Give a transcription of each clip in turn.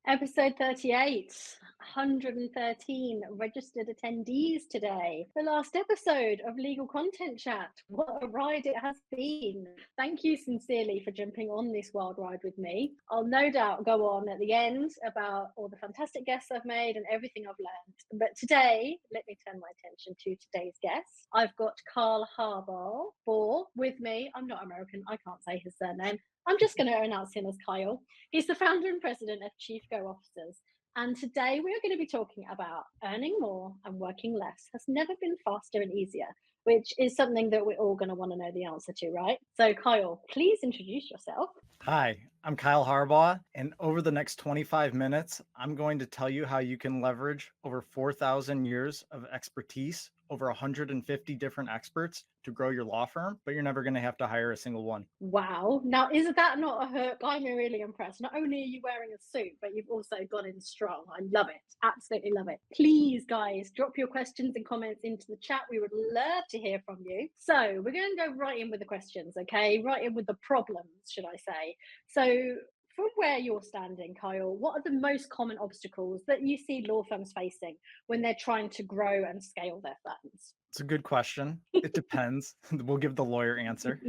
Episode 38, 113 registered attendees today. The last episode of Legal Content Chat. What a ride it has been. Thank you sincerely for jumping on this wild ride with me. I'll no doubt go on at the end about all the fantastic guests I've made and everything I've learned. But today, let me turn my attention to today's guest. I've got Carl Harbaugh with me. I'm not American, I can't say his surname. I'm just going to announce him as Kyle. He's the founder and president of Chief Go Officers. And today we are going to be talking about earning more and working less has never been faster and easier, which is something that we're all going to want to know the answer to, right? So, Kyle, please introduce yourself. Hi, I'm Kyle Harbaugh, and over the next 25 minutes, I'm going to tell you how you can leverage over 4,000 years of expertise, over 150 different experts to grow your law firm, but you're never going to have to hire a single one. Wow. Now, is that not a hook? I'm really impressed. Not only are you wearing a suit, but you've also gone in strong. I love it. Absolutely love it. Please, guys, drop your questions and comments into the chat. We would love to hear from you. So we're going to go right in with the questions, okay? Right in with the problems, should I say. So from where you're standing, Kyle, what are the most common obstacles that you see law firms facing when they're trying to grow and scale their firms? It's a good question. It depends. We'll give the lawyer answer.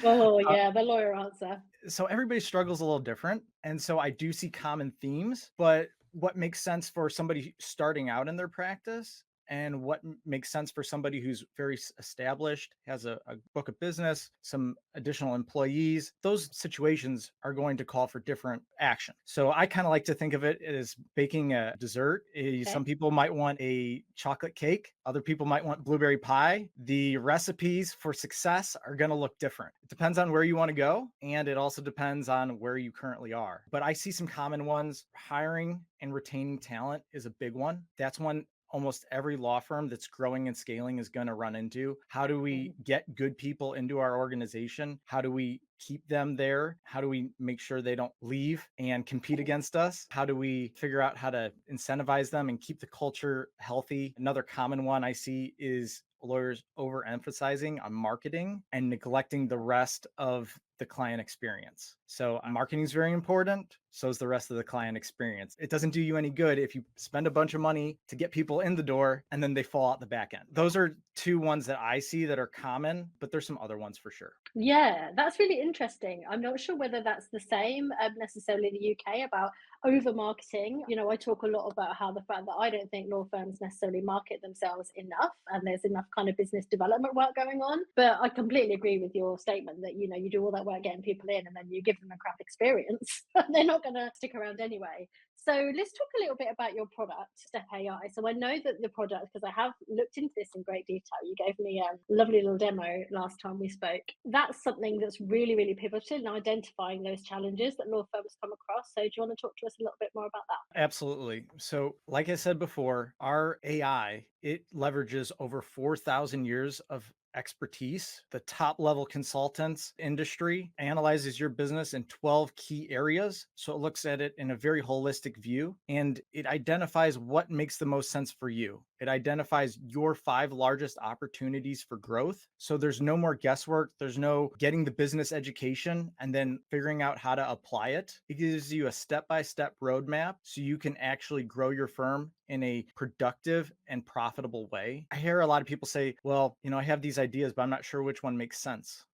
Oh, Uh, yeah, the lawyer answer. so everybody struggles a little different. And so I do see common themes, but what makes sense for somebody starting out in their practice and what makes sense for somebody who's very established, has a book of business, some additional employees, those situations are going to call for different action. So I kind of like to think of it as baking a dessert. Okay. Some people might want a chocolate cake, other people might want blueberry pie. The recipes for success are going to look different. It depends on where you want to go, and it also depends on where you currently are. But I see some common ones. Hiring and retaining talent is a big one. That's one almost every law firm that's growing and scaling is going to run into. How do we get good people into our organization? How do we keep them there? How do we make sure they don't leave and compete against us? How do we figure out how to incentivize them and keep the culture healthy? Another common one I see is lawyers overemphasizing on marketing and neglecting the rest of the client experience. So marketing is very important. So is the rest of the client experience. It doesn't do you any good if you spend a bunch of money to get people in the door and then they fall out the back end. Those are two ones that I see that are common, but there's some other ones for sure. Yeah, that's really interesting. I'm not sure whether that's the same necessarily in the UK about over marketing. You know, I talk a lot about how the fact that I don't think law firms necessarily market themselves enough and there's enough kind of business development work going on. But I completely agree with your statement that, you know, you do all that work getting people in and then you give them a crap experience. They're not going to stick around anyway. So let's talk a little bit about your product, STEP AI. So I know that the product, because I have looked into this in great detail, you gave me a lovely little demo last time we spoke. That's something that's really, really pivotal in identifying those challenges that law firms come across. So do you want to talk to us a little bit more about that? Absolutely. So, like I said before, our AI, it leverages over 4,000 years of expertise. The top level consultants industry analyzes your business in 12 key areas. So it looks at it in a very holistic view and it identifies what makes the most sense for you. It identifies your 5 largest opportunities for growth. So there's no more guesswork. There's no getting the business education and then figuring out how to apply it. It gives you a step-by-step roadmap so you can actually grow your firm in a productive and profitable way. I hear a lot of people say, well, you know, I have these ideas, but I'm not sure which one makes sense.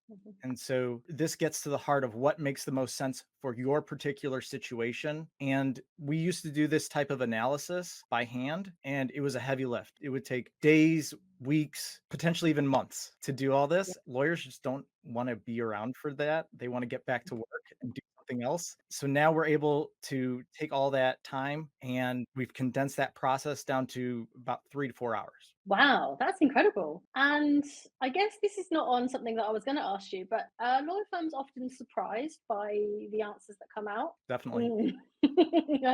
And so this gets to the heart of what makes the most sense for your particular situation. And we used to do this type of analysis by hand, and it was a heavy lift. It would take days, weeks, potentially even months to do all Yeah. this. Lawyers just don't want to be around for that. They want to get back to work and do something else. So now we're able to take all that time and we've condensed that process down to about 3 to 4 hours. Wow, that's incredible. And I guess this is not on something that I was going to ask you, but are law firms often surprised by the answers that come out? Definitely. Mm.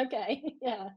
Okay, yeah.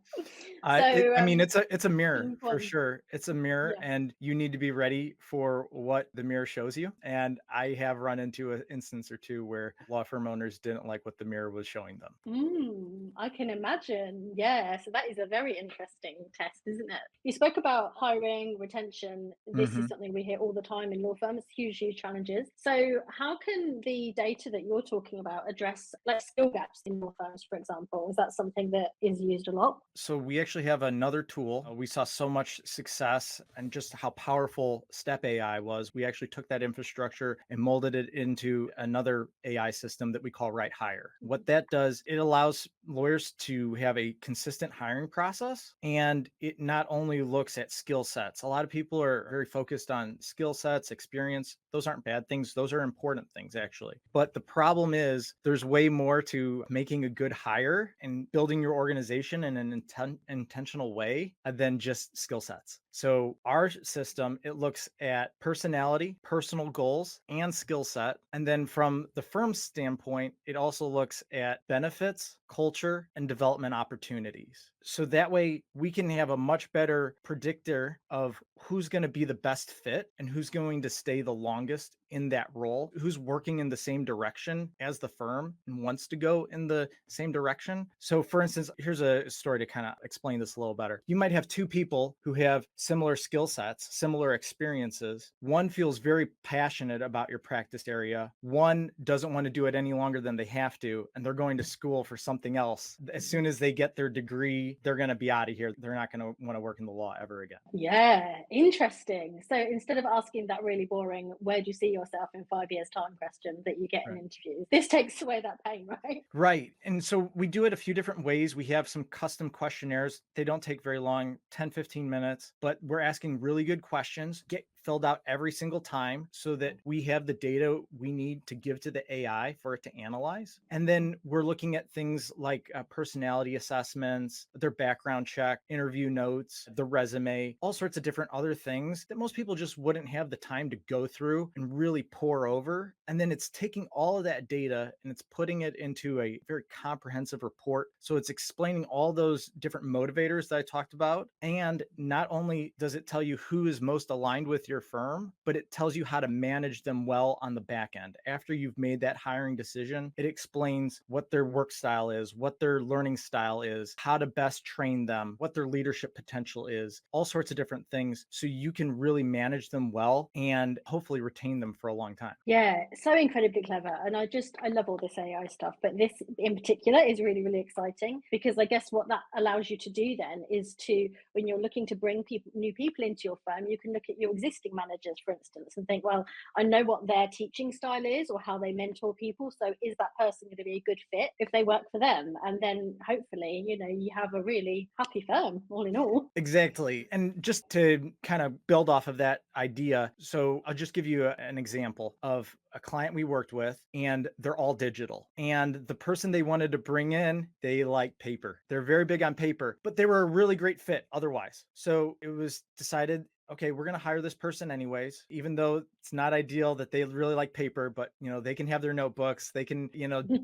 I So, mean, it's a mirror go for on. sure. It's a mirror, Yeah. and you need to be ready for what the mirror shows you. And I have run into an instance or two where law firm owners didn't like what the mirror was showing them. I can imagine. Yeah, so that is a very interesting test, isn't it? You spoke about hiring, retention. This is Mhm. something we hear all the time in law firms, huge, huge challenges. So, how can the data that you're talking about address like skill gaps in law firms, for example? Is that something that that is used a lot? So we actually have another tool. We saw so much success and just how powerful STEP AI was. We actually took that infrastructure and molded it into another AI system that we call RightHire. What that does, it allows lawyers to have a consistent hiring process, and it not only looks at skill sets. A lot of people are very focused on skill sets, experience. Those aren't bad things. Those are important things, actually. But the problem is there's way more to making a good hire and building your organization in an intentional way than just skill sets. So our system, it looks at personality, personal goals, and skill set. And then from the firm's standpoint, it also looks at benefits, culture, and development opportunities. So that way we can have a much better predictor of who's going to be the best fit and who's going to stay the longest in that role, who's working in the same direction as the firm and wants to go in the same direction. So for instance, here's a story to kind of explain this a little better. You might have two people who have similar skill sets, similar experiences. One feels very passionate about your practice area. One doesn't want to do it any longer than they have to, and they're going to school for something else. As soon as they get their degree, they're going to be out of here. They're not going to want to work in the law ever again. Yeah, interesting. So instead of asking that really boring, where do you see yourself in 5 years' time question that you get in interviews, this takes away that pain, right? Right. And so we do it a few different ways. We have some custom questionnaires. They don't take very long, 10, 15 minutes, but we're asking really good questions, get filled out every single time so that we have the data we need to give to the AI for it to analyze. And then we're looking at things like personality assessments, their background check, interview notes, the resume, all sorts of different other things that most people just wouldn't have the time to go through and really pour over. And then it's taking all of that data and it's putting it into a very comprehensive report. So it's explaining all those different motivators that I talked about. And not only does it tell you who is most aligned with your firm, but it tells you how to manage them well on the back end. After you've made that hiring decision, it explains what their work style is, what their learning style is, how to best train them, what their leadership potential is, all sorts of different things. So you can really manage them well and hopefully retain them for a long time. Yeah, so incredibly clever. And I love all this AI stuff, but this in particular is really, really exciting because I guess what that allows you to do then is to, when you're looking to bring new people into your firm, you can look at your existing managers, for instance, and think, well, I know what their teaching style is or how they mentor people. So is that person going to be a good fit if they work for them? And then hopefully, you have a really happy firm all in all. Exactly. And just to kind of build off of that idea, so I'll just give you an example of a client we worked with, and they're all digital. And the person they wanted to bring in, they like paper. They're very big on paper, but they were a really great fit otherwise. So it was decided, okay, we're going to hire this person anyways, even though it's not ideal that they really like paper, but they can have their notebooks, they can,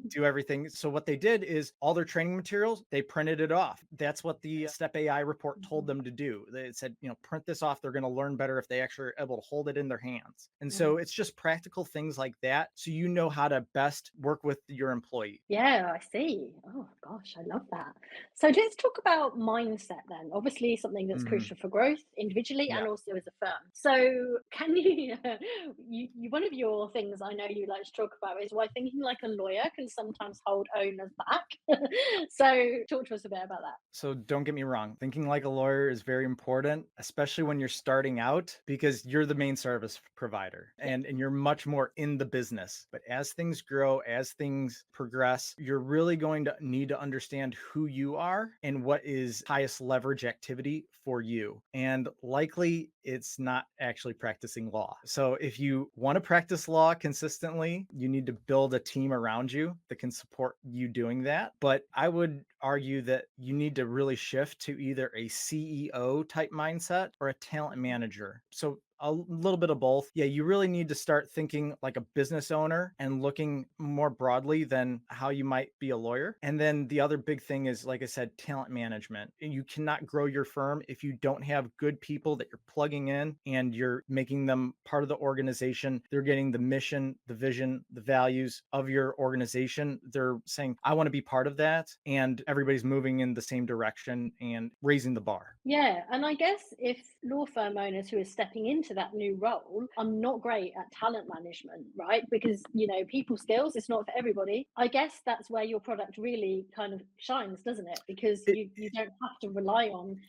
do everything. So what they did is all their training materials, they printed it off. That's what the STEP AI report told them to do. They said, print this off. They're going to learn better if they actually are able to hold it in their hands. And so it's just practical things like that. So you know how to best work with your employee. Yeah, I see. Oh gosh, I love that. So let's talk about mindset then. Obviously, something that's Mhm. crucial for growth individually Yeah. and also as a firm. So can you, one of your things I know you like to talk about is why thinking like a lawyer can sometimes hold owners back. So talk to us a bit about that. So don't get me wrong, thinking like a lawyer is very important, especially when you're starting out because you're the main service provider Yeah. and you're much more in the business. But as things grow, as things progress, you're really going to need to understand who you are and what is highest leverage activity for you. And likely it's not actually practicing law. So if you want to practice law consistently, you need to build a team around you that can support you doing that. But I would argue that you need to really shift to either a CEO type mindset or a talent manager. So a little bit of both. Yeah, you really need to start thinking like a business owner and looking more broadly than how you might be a lawyer. And then the other big thing is, like I said, talent management. You cannot grow your firm if you don't have good people that you're plugging in and you're making them part of the organization. They're getting the mission, the vision, the values of your organization. They're saying, I want to be part of that. And everybody's moving in the same direction and raising the bar. Yeah, and I guess if law firm owners who are stepping into into that new role, I'm not great at talent management, right? Because, people skills, it's not for everybody. I guess that's where your product really kind of shines, doesn't it? Because It, you don't have to rely on,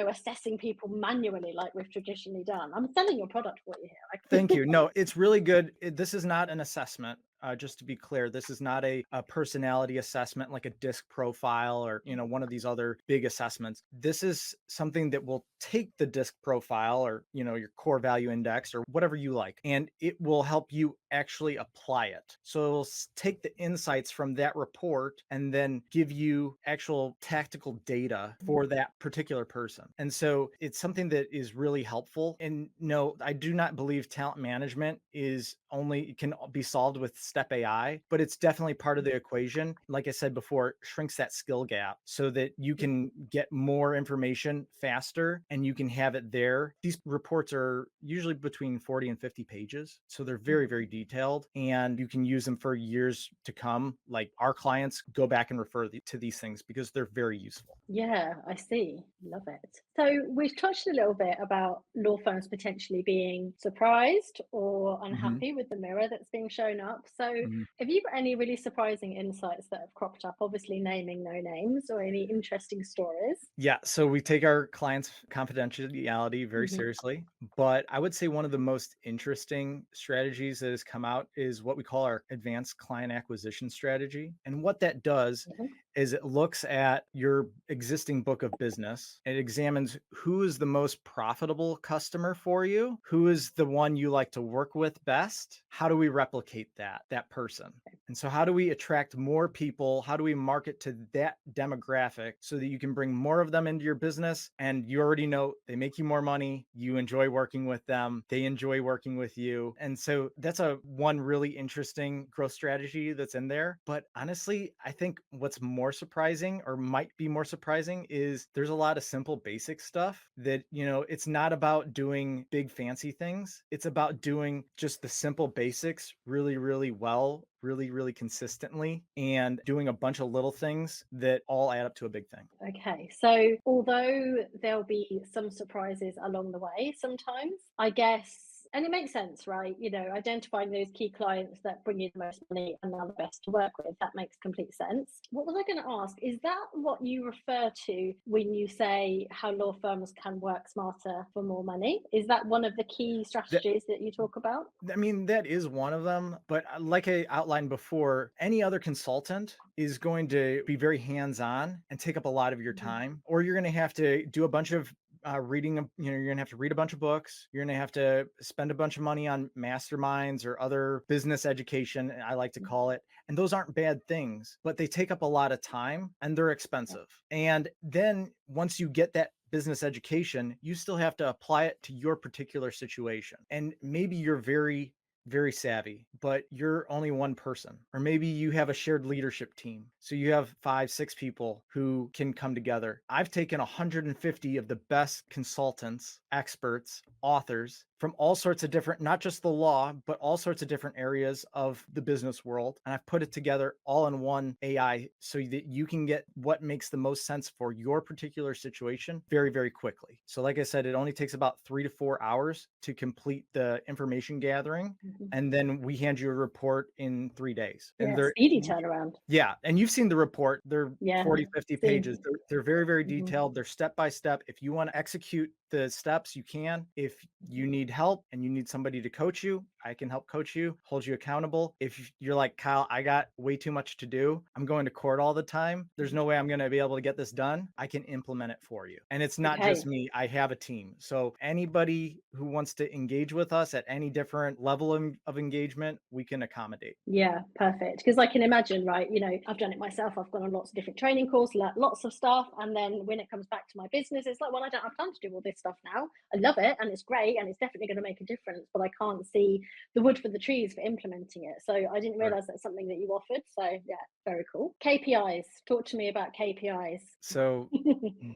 assessing people manually like we've traditionally done. I'm selling your product for you Thank here. you. No, it's really good. This is not an assessment. Just to be clear, this is not a personality assessment like a disc profile or one of these other big assessments. This is something that will take the disc profile or your core value index or whatever you like, and it will help you actually apply it. So it'll take the insights from that report and then give you actual tactical data for that particular person. And so it's something that is really helpful. And no, I do not believe talent management can be solved with STEP AI, but it's definitely part of the equation. Like I said before, it shrinks that skill gap so that you can get more information faster and you can have it there. These reports are usually between 40 and 50 pages. So they're very, very detailed and you can use them for years to come. Like our clients go back and refer to these things because they're very useful. Yeah, I see. Love it. So we've touched a little bit about law firms potentially being surprised or Mhm. unhappy with the mirror that's being shown up. So Mhm. have you got any really surprising insights that have cropped up? Obviously, naming no names or any interesting stories. Yeah, so we take our clients' confidentiality very Hmm. seriously, but I would say one of the most interesting strategies that has come out is what we call our advanced client acquisition strategy. And what that does Hmm. is it looks at your existing book of business. It examines who is the most profitable customer for you, who is the one you like to work with best. How do we replicate that person? And so, how do we attract more people? How do we market to that demographic so that you can bring more of them into your business? And you already know they make you more money. You enjoy working with them. They enjoy working with you. And so, that's a one really interesting growth strategy that's in there. But honestly, I think what's more surprising or might be more surprising is there's a lot of simple, basic stuff that, it's not about doing big, fancy things. It's about doing just the simple basics really, really well, really, really consistently, and doing a bunch of little things that all add up to a big thing. Okay, so although there'll be some surprises along the way sometimes, I guess, and it makes sense, right? Identifying those key clients that bring you the most money and are the best to work with, that makes complete sense. What was I going to ask? Is that what you refer to when you say how law firms can work smarter for more money? Is that one of the key That, strategies that you talk about? I mean, that is one of them. But like I outlined before, any other consultant is going to be very hands on and take up a lot of your Mhm. time, or you're going to have to do a bunch of reading, you're going to have to read a bunch of books. You're going to have to spend a bunch of money on masterminds or other business education, I like to call it. And those aren't bad things, but they take up a lot of time and they're expensive. And then once you get that business education, you still have to apply it to your particular situation. And maybe you're very, very savvy, but you're only one person. Or maybe you have a shared leadership team. So you have 5, 6 people who can come together. I've taken 150 of the best consultants, experts, authors from all sorts of different, not just the law, but all sorts of different areas of the business world. And I've put it together all in one AI so that you can get what makes the most sense for your particular situation very, very quickly. So, like I said, it only takes about 3 to 4 hours to complete the information gathering. Mhm. And then we hand you a report in 3 days. And Yeah, they're, speedy turnaround. yeah, and you've seen the report. They're Yeah, 40, 50 pages. seen. They're very, very Mhm. detailed. They're step by step. If you want to execute the steps, you can. If you need help and you need somebody to coach you, I can help coach you, hold you accountable. If you're like, Kyle, I got way too much to do, I'm going to court all the time, there's no way I'm going to be able to get this done. I can implement it for you. And it's not just Okay. me, I have a team. So anybody who wants to engage with us at any different level of engagement, we can accommodate. Yeah, perfect. Because I can imagine, right? I've done it myself. I've gone on lots of different training courses, lots of stuff. And then when it comes back to my business, it's like, well, I don't have time to do all this stuff now. I love it and it's great and it's definitely going to make a difference, but I can't see the wood for the trees for implementing it. So I didn't Right. realize that's something that you offered. So yeah, very cool. KPIs. Talk to me about KPIs. So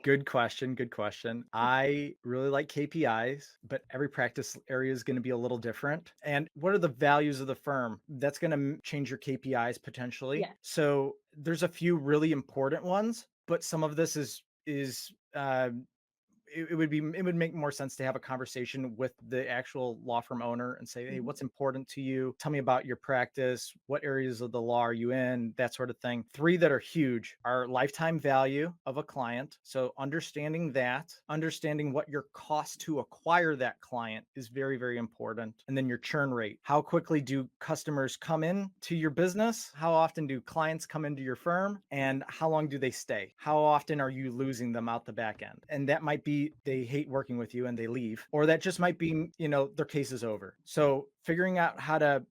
good question. Good question. I really like KPIs, but every practice area is going to be a little different. And what are the values of the firm? That's going to change your KPIs potentially. Yeah. So there's a few really important ones, but some of this is it would make more sense to have a conversation with the actual law firm owner and say, hey, Mhm. what's important to you? Tell me about your practice. What areas of the law are you in? That sort of thing. Three that are huge are lifetime value of a client. So understanding that, understanding what your cost to acquire that client is very, very important. And then your churn rate. How quickly do customers come in to your business? How often do clients come into your firm? And how long do they stay? How often are you losing them out the back end? And that might be they hate working with you and they leave, or that just might be, their case is over. So figuring out how to,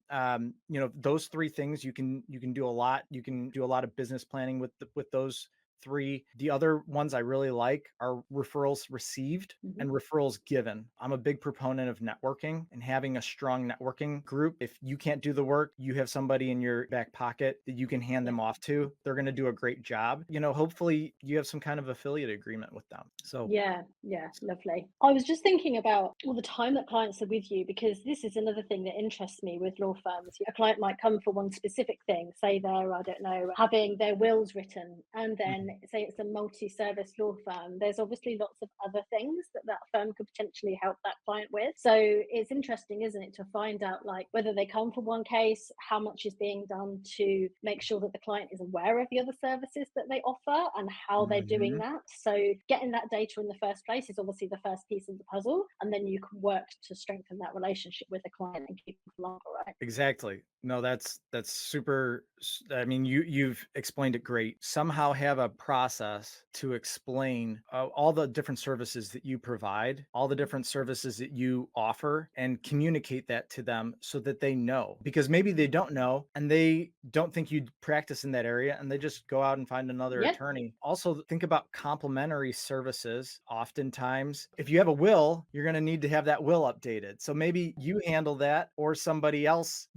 those three things, you can do a lot. You can do a lot of business planning with those three. The other ones I really like are referrals received Mhm. and referrals given. I'm a big proponent of networking and having a strong networking group. If you can't do the work, you have somebody in your back pocket that you can hand Yeah. them off to. They're going to do a great job. Hopefully you have some kind of affiliate agreement with them. So, Yeah, yeah, lovely. I was just thinking about all the time that clients are with you, because this is another thing that interests me with law firms. A client might come for one specific thing, say they're, I don't know, having their wills written, and then mhm, say it's a multi-service law firm. There's obviously lots of other things that that firm could potentially help that client with. So it's interesting, isn't it, to find out like whether they come for one case, how much is being done to make sure that the client is aware of the other services that they offer and how they're doing mhm. that. So getting that data in the first place is obviously the first piece of the puzzle, and then you can work to strengthen that relationship with the client and keep them for longer, right? Exactly. No, that's super. I mean, you've explained it great. Somehow have a process to explain all the different services that you provide, all the different services that you offer, and communicate that to them so that they know. Because maybe they don't know and they don't think you practice in that area, and they just go out and find another Yeah. attorney. Also, think about complementary services. Oftentimes, if you have a will, you're going to need to have that will updated. So maybe you handle that, or somebody else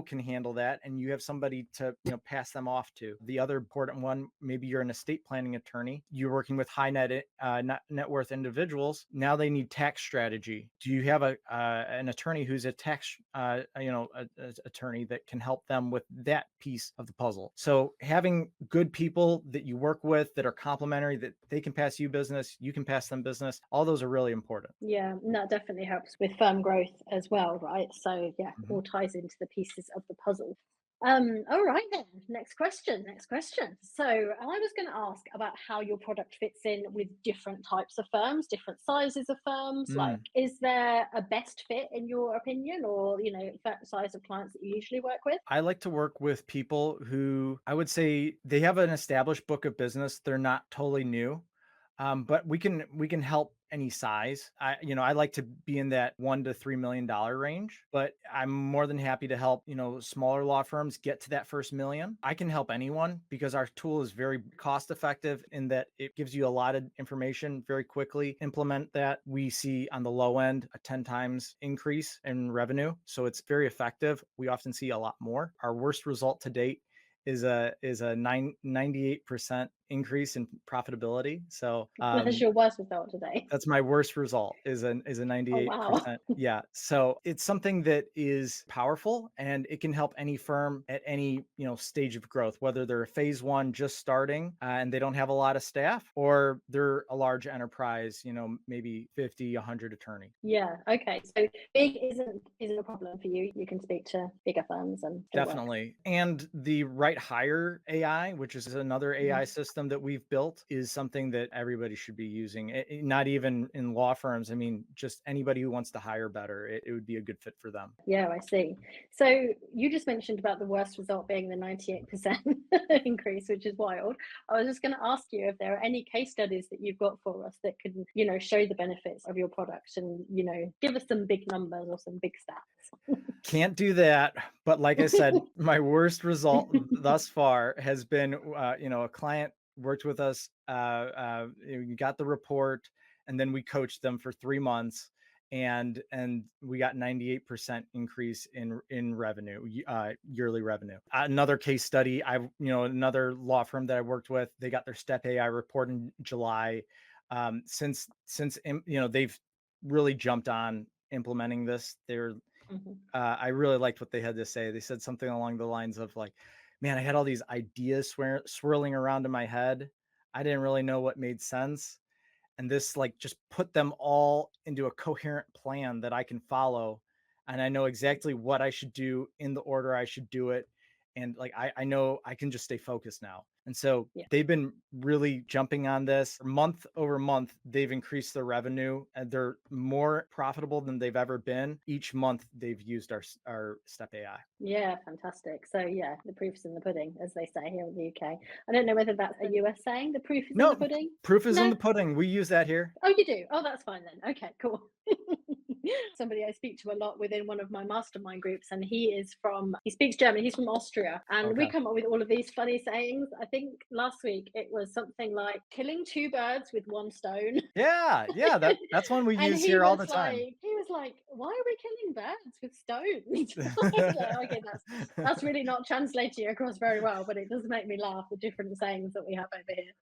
can handle that, and you have somebody to pass them off to. The other important one, maybe you're an estate planning attorney, you're working with high net worth individuals. Now they need tax strategy. Do you have an attorney who's a tax attorney that can help them with that piece of the puzzle? So having good people that you work with that are complementary, that they can pass you business, you can pass them business, all those are really important. Yeah, and that definitely helps with firm growth as well, right? So yeah, Mhm. all ties into the pieces of the puzzle. All right then. Next question. Next question. So I was going to ask about how your product fits in with different types of firms, different sizes of firms. Like, Mm. is there a best fit in your opinion, or size of clients that you usually work with? I like to work with people who I would say they have an established book of business. They're not totally new, but we can help any size. I like to be in that $1 to $3 million range, but I'm more than happy to help smaller law firms get to that first million. I can help anyone because our tool is very cost effective in that it gives you a lot of information very quickly. Implement that. We see on the low end a 10 times increase in revenue, so it's very effective. We often see a lot more. Our worst result to date is a 98% increase in profitability. So That's your worst result today. that's my worst result is a Oh wow. 98%. Yeah. So it's something that is powerful, and it can help any firm at any, stage of growth, whether they're a phase one just starting and they don't have a lot of staff, or they're a large enterprise, maybe 50, 100 attorney. Yeah. Okay. So big isn't a problem for you. You can speak to bigger firms and still work. Definitely. And the RightHire AI, which is another Mhm. AI system that we've built, is something that everybody should be using. Not even in law firms. I mean, just anybody who wants to hire better, it would be a good fit for them. Yeah, I see. So you just mentioned about the worst result being the 98% increase, which is wild. I was just going to ask you if there are any case studies that you've got for us that could, show the benefits of your product and, give us some big numbers or some big stats. Can't do that. But like I said, my worst result thus far has been, a client worked with us, we got the report, and then we coached them for 3 months, and we got 98% increase in revenue, yearly revenue. Another case study, another law firm that I worked with, they got their STEP AI report in July. Since they've really jumped on implementing this. Mhm. I really liked what they had to say. They said something along the lines of like, "Man, I had all these ideas swirling around in my head. I didn't really know what made sense." and this like just put them all into a coherent plan that I can follow, and I know exactly what I should do in the order I should do it. And like I know I can just stay focused now. And so Yeah. they've been really jumping on this month over month. They've increased their revenue and they're more profitable than they've ever been. Each month they've used our STEP AI. Yeah, fantastic. So yeah, the proof's in the pudding, as they say here in the UK. I don't know whether that's a US saying, the proof is in the No, pudding. proof is in No? the pudding. We use that here. Oh, you do? Oh, that's fine then. Okay, cool. Somebody I speak to a lot within one of my mastermind groups, and he speaks German, he's from Austria. And we Okay. come up with all of these funny sayings. I think last week it was something like killing two birds with one stone. Yeah, yeah, that's one we And use here all the time. he was like, why are we killing birds with stones? I was like, okay, that's really not translating across very well, but it does make me laugh, the different sayings that we have over here.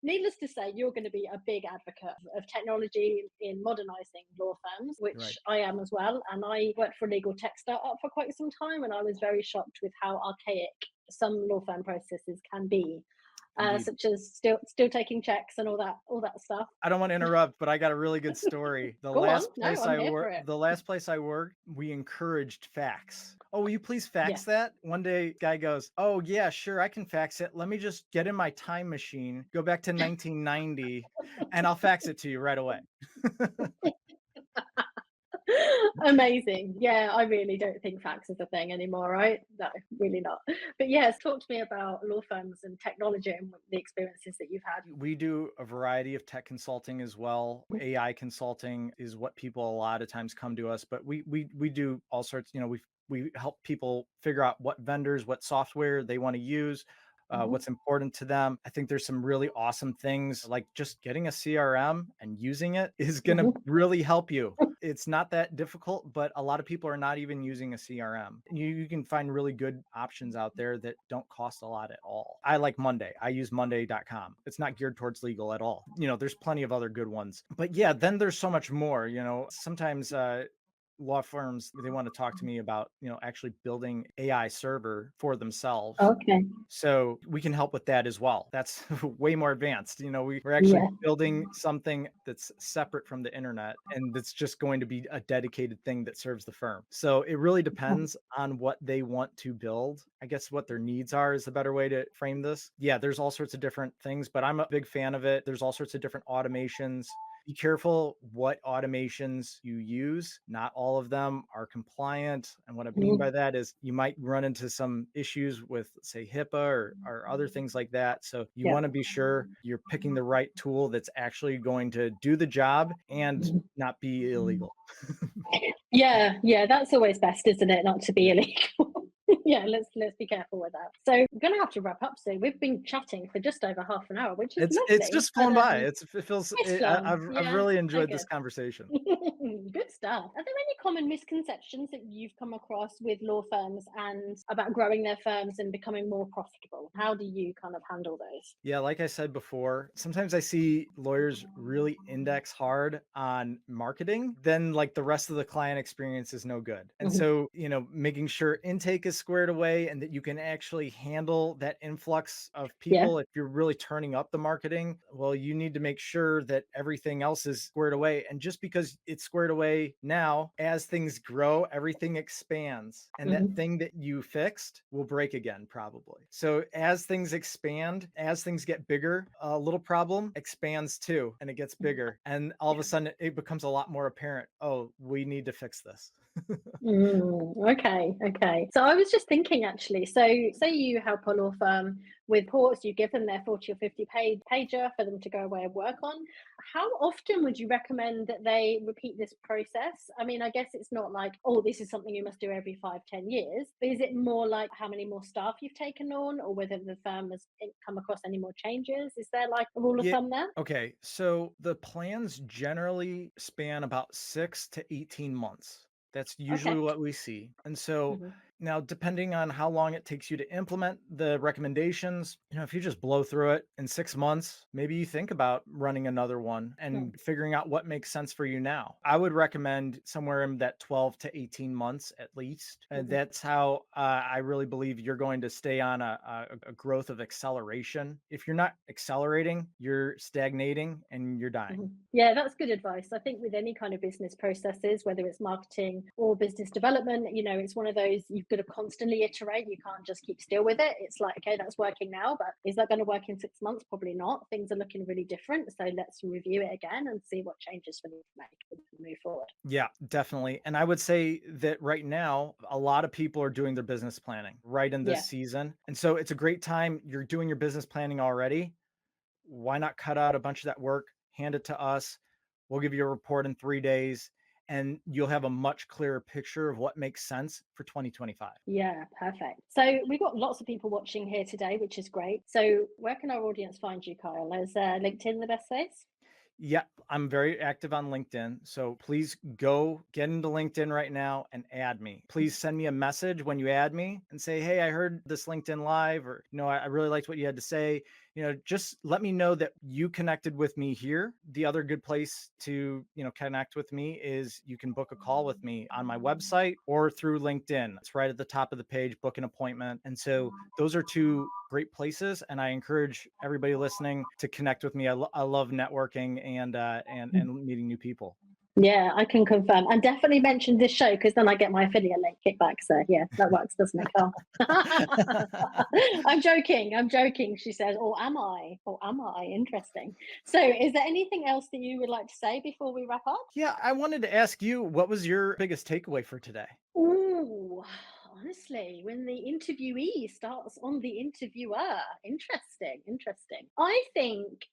Needless to say, you're going to be a big advocate of technology in modernizing law firms, Right. which I am as well. And I worked for a legal tech startup for quite some time, and I was very shocked with how archaic some law firm processes can be, Indeed. such as still taking checks and all that stuff. I don't want to interrupt, but I got a really good story. Go on, no, I'm here for it. The last place I worked, we encouraged fax. Oh, will you please Yeah. fax that? One day, guy goes, "Oh yeah, sure, I can fax it. Let me just get in my time machine, go back to 1990, and I'll fax it to you right away." Amazing. Yeah, I really don't think fax is a thing anymore, right? No, really not. But yes, talk to me about law firms and technology and the experiences that you've had. We do a variety of tech consulting as well. AI consulting is what people a lot of times come to us, but we do all sorts, we help people figure out what vendors, what software they want to use, Mhm, what's important to them. I think there's some really awesome things like just getting a CRM and using it is going to mhm, really help you. It's not that difficult, but a lot of people are not even using a CRM. You can find really good options out there that don't cost a lot at all. I like Monday. I use monday.com. It's not geared towards legal at all. There's plenty of other good ones. But yeah, then there's so much more. Sometimes law firms they want to talk to me about, actually building AI server for themselves, okay. so we can help with that as well. That's way more advanced. We're actually Yeah. building something that's separate from the internet and that's just going to be a dedicated thing that serves the firm. So it really depends on what they want to build. I guess what their needs are is a better way to frame this. Yeah, there's all sorts of different things, but I'm a big fan of it. There's all sorts of different automations. Be careful what automations you use. Not all of them are compliant. And what I mean Mhm, by that is you might run into some issues with, say, HIPAA or other things like that. So you yeah. want to be sure you're picking the right tool that's actually going to do the job and Mhm. not be illegal. Yeah, yeah, that's always best, isn't it? Not to be illegal. Yeah, let's be careful with that. So we're gonna have to wrap up soon. We've been chatting for just over half an hour, which is It's lovely. just But flown by. It feels. it's flown. I've Yeah, really so enjoyed this good. conversation. Good stuff. Are there any common misconceptions that you've come across with law firms and about growing their firms and becoming more profitable? How do you kind of handle those? Yeah, like I said before, sometimes I see lawyers really index hard on marketing, then like the rest of the client experience is no good. And Mhm. so, making sure intake is squared away and that you can actually handle that influx of Yeah. people. If you're really turning up the marketing, well, you need to make sure that everything else is squared away. And just because it's squared away now, as things grow, everything expands. And that Mhm. thing that you fixed will break again, probably. So as things expand, as things get bigger, a little problem expands too, and it gets bigger. And all of a sudden, it becomes a lot more apparent. Oh, we need to fix this. Okay, okay. So I was just thinking actually, so say you help a law firm with reports, you give them their 40 or 50 pager for them to go away and work on. How often would you recommend that they repeat this process? I mean, I guess it's not like, oh, this is something you must do every 5, 10 years, but is it more like how many more staff you've taken on or whether the firm has come across any more changes? Is there like a rule of Yeah. thumb there? Okay. So the plans generally span about 6 to 18 months. That's usually Okay. what we see. And so Mhm. Now, depending on how long it takes you to implement the recommendations, if you just blow through it in 6 months, maybe you think about running another one Hmm. and figuring out what makes sense for you now. I would recommend somewhere in that 12 to 18 months at least. And Hmm. that's how I really believe you're going to stay on a growth of acceleration. If you're not accelerating, you're stagnating and you're dying. Mhm. Yeah, that's good advice. I think with any kind of business processes, whether it's marketing or business development, it's one of those you've got to constantly iterate. You can't just keep still with it. It's like, okay, that's working now, but is that going to work in 6 months? Probably not. Things are looking really different. So let's review it again and see what changes we need to make and move forward. Yeah, definitely. And I would say that right now, a lot of people are doing their business planning right in this Yeah. season. And so it's a great time. You're doing your business planning already. Why not cut out a bunch of that work, hand it to us? We'll give you a report in 3 days, and you'll have a much clearer picture of what makes sense for 2025. Yeah, perfect. So we've got lots of people watching here today, which is great. So where can our audience find you, Kyle? Is LinkedIn the best place? Yeah, I'm very active on LinkedIn. So please go get into LinkedIn right now and add me. Please send me a message when you add me and say, hey, I heard this LinkedIn live, or, I really liked what you had to say. Just let me know that you connected with me here. The other good place to, connect with me is you can book a call with me on my website or through LinkedIn. It's right at the top of the page, book an appointment. And so those are two great places, and I encourage everybody listening to connect with me. I love networking and meeting new people. Yeah, I can confirm. And definitely mention this show because then I get my affiliate link kickback. So yeah, that works, doesn't it, Carl? I'm joking. I'm joking, she says. Or am I? Or am I? Interesting. So is there anything else that you would like to say before we wrap up? Yeah, I wanted to ask you, what was your biggest takeaway for today? Ooh, honestly, when the interviewee starts on the interviewer. Interesting, interesting. I think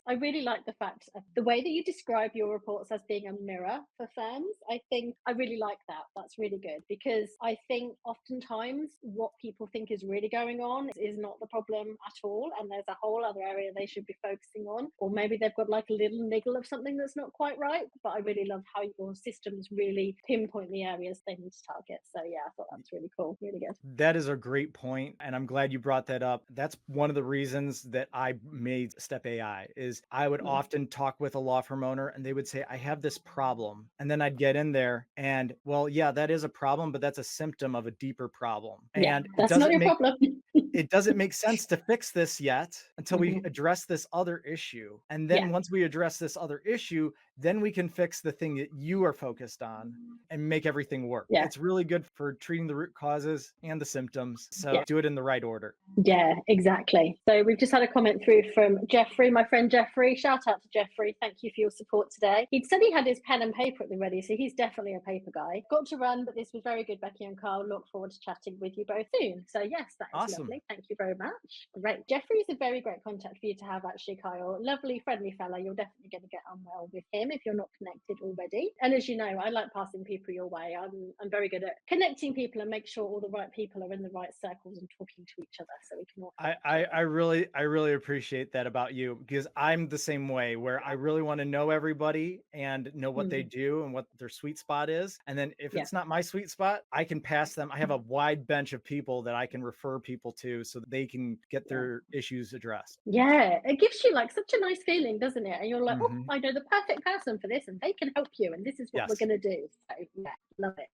I really like the fact of the way that you describe your reports as being a mirror for firms. I think I really like that. That's really good because I think oftentimes what people think is really going on is not the problem at all. And there's a whole other area they should be focusing on. Or maybe they've got like a little niggle of something that's not quite right. But I really love how your systems really pinpoint the areas they need to target. So yeah, I thought that's really cool. Really good. That is a great point, and I'm glad you brought that up. That's one of the reasons that I made STEP AI is I would Mm. often talk with a law firm owner and they would say, I have this problem. And then I'd get in there and, well, yeah, that is a problem, but that's a symptom of a deeper problem. Yeah, And that's not your problem. it doesn't make sense to fix this yet until we Mhm. address this other issue. And Yeah, then once we address this other issue, then we can fix the thing that you are focused on and make everything work. yeah. It's really good for treating the root causes and the symptoms. So Yeah. do it in the right order. Yeah, exactly. So we've just had a comment through from Jeffrey, my friend Jeffrey. Shout out to Jeffrey. Thank you for your support today. He said he had his pen and paper at the ready, so he's definitely a paper guy. Got to run, but this was very good, Becky and Carl. Look forward to chatting with you both soon. So yes, that is Awesome. lovely. Thank you very much. Great. Jeffrey is a very great contact for you to have, actually, Kyle. Lovely, friendly fella. You're definitely going to get on well with him if you're not connected already. And as you know, I like passing people your way. I'm very good at connecting people and make sure all the right people are in the right circles and talking to each other so we can all help I, each I other. I really appreciate that about you because I'm the same way where I really want to know everybody and know what they Mm, do and what their sweet spot is. And then if yeah, it's not my sweet spot, I can pass them. I have a wide bench of people that I can refer people to so that they can get yeah. their issues addressed. Yeah, it gives you like such a nice feeling, doesn't it? And you're like, oh, Hmm. I know the perfect person for this, and they can help you, and this is what we're Yes. going to do. So, yeah, love it.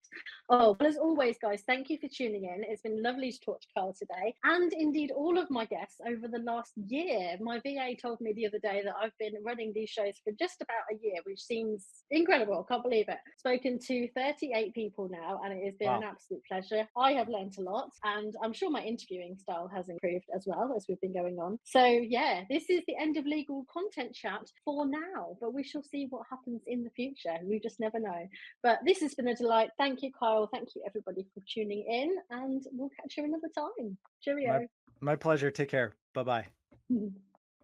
Oh, well, as always, guys, thank you for tuning in. It's been lovely to talk to Carl today, and indeed all of my guests over the last year. My VA told me the other day that I've been running these shows for just about a year, which seems incredible. Can't believe it. Spoken to 38 people now, and it has been an Wow. absolute pleasure. I have learnt a lot, and I'm sure my interviewing style has improved as well as we've been going on. So, yeah, this is the end of legal content chat for now, but we shall see what happens in the future. We just never know. But this has been a delight. Thank you, Kyle. Thank you, everybody, for tuning in, and we'll catch you another time. My Cheerio. my pleasure. Take care. Bye bye.